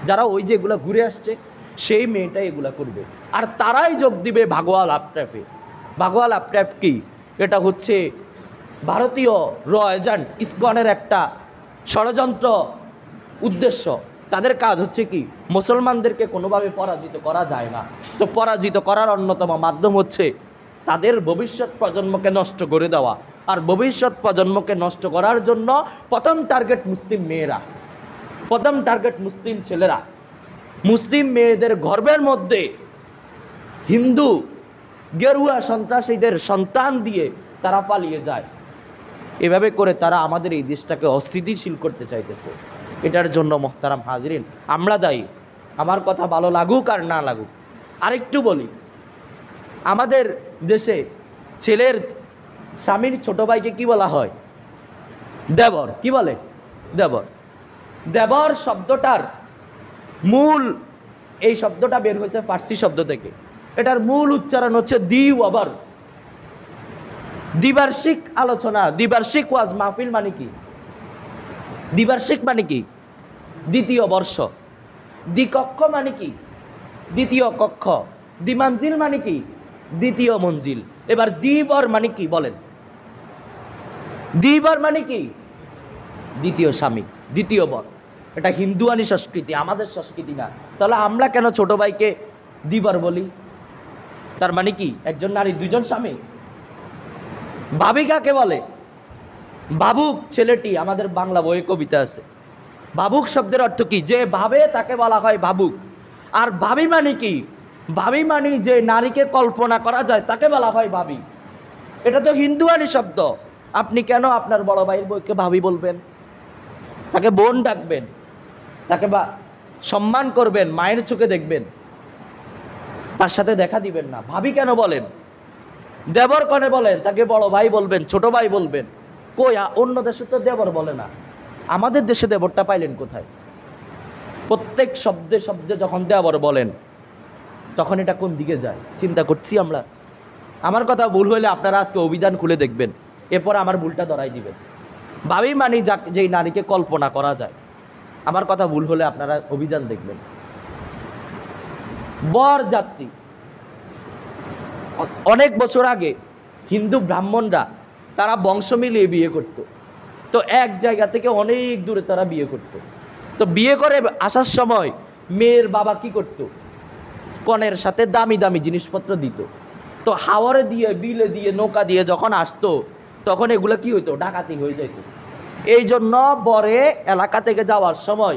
যারা ওই যে এগুলা ঘুরে আসছে সেই মেয়েটাই এগুলা করবে, আর তারাই যোগ দিবে ভাগোয়া লাভ ট্র্যাপে। ভাগোয়া লাভ ট্র্যাপ কি? এটা হচ্ছে ভারতীয় র এজেন্ট ইসকনের একটা ষড়যন্ত্র উদ্দেশ্য। তাদের কাজ হচ্ছে কি, মুসলমানদেরকে কোনোভাবে পরাজিত করা যায় না, তো পরাজিত করার অন্যতম মাধ্যম হচ্ছে তাদের ভবিষ্যৎ প্রজন্মকে নষ্ট করে দেওয়া। আর ভবিষ্যৎ প্রজন্মকে নষ্ট করার জন্য প্রথম টার্গেট মুসলিম মেয়েরা, প্রথম টার্গেট মুসলিম ছেলেরা। মুসলিম মেয়েদের গর্ভের মধ্যে হিন্দু গেরুয়া সন্ত্রাসীদের সন্তান দিয়ে তারা পালিয়ে যায়। এভাবে করে তারা আমাদের এই দেশটাকে অস্থিতিশীল করতে চাইতেছে। এটার জন্য মোহতারাম হাজরিন আমরা দায়ী। আমার কথা ভালো লাগুক আর না লাগুক, আরেকটু বলি, আমাদের দেশে ছেলের স্বামীর ছোট ভাইকে কি বলা হয়? দেবর। কি বলে? দেবর। দেবর শব্দটার মূল, এই শব্দটা বের হয়েছে ফার্সি শব্দ থেকে। এটার মূল উচ্চারণ হচ্ছে দিওয়াবর। দ্বিবার্ষিক আলোচনা, দ্বিবার্ষিক ওয়াজ মাহফিল মানে কি? দ্বিবার্ষিক মানে কি? দ্বিতীয় বর্ষ। দ্বিকক্ষ মানে কি? দ্বিতীয় কক্ষ। দ্বিমঞ্জিল মানে কি? দ্বিতীয় মঞ্জিল। এবার দ্বিবর মানে কি বলেন? দ্বিবর মানে কি? দ্বিতীয় স্বামী, দ্বিতীয় বর। এটা হিন্দুয়ানি সংস্কৃতি, আমাদের সংস্কৃতি না। তাহলে আমরা কেন ছোট ভাইকে দ্বিবর বলি? তার মানে কি একজন নারী দুইজন স্বামী? ভাবি কাকে বলে? ভাবুক ছেলেটি, আমাদের বাংলা বইয়ে কবিতা আছে। ভাবুক শব্দের অর্থ কি? যে ভাবে তাকে বলা হয় ভাবুক। আর ভাবি মানে কি? ভাবি মানে যে নারীকে কল্পনা করা যায় তাকে বলা হয় ভাবি। এটা তো হিন্দুয়ানি শব্দ। আপনি কেন আপনার বড় ভাইয়ের বউকে ভাবি বলবেন? তাকে বোন ডাকবেন, তাকে বা সম্মান করবেন, মায়ের চোখে দেখবেন, তার সাথে দেখা দিবেন না। ভাবি কেন বলেন? দেবর কনে বলেন, তাকে বড় ভাই বলবেন, ছোট ভাই বলবেন। কই অন্য দেশে তো দেবর বলে না, আমাদের দেশে দেবরটা পাইলেন কোথায়? প্রত্যেক শব্দে শব্দে যখন দেবর বলেন তখন এটা কোন দিকে যায় চিন্তা করছি আমরা। আমার কথা ভুল হইলে আপনারা আজকে অভিধান খুলে দেখবেন, এরপর আমার ভুলটা ধরাই দিবেন। ভাবি মানে যেই নারীকে কল্পনা করা যায়। আমার কথা ভুল হলে আপনারা অভিধান দেখবেন। বর যাত্রী, অনেক বছর আগে হিন্দু ব্রাহ্মণরা তারা বংশ মিলিয়ে বিয়ে করত। তো এক জায়গা থেকে অনেক দূরে তারা বিয়ে করত। তো বিয়ে করে আসার সময় মেয়ের বাবা কি করত? কনের সাথে দামি দামি জিনিসপত্র দিত। তো হাওরে দিয়ে, বিলে দিয়ে, নৌকা দিয়ে যখন আসতো তখন এগুলো কি হইতো? ডাকাতি হয়ে যেত। এই জন্য বরে এলাকা থেকে যাওয়ার সময়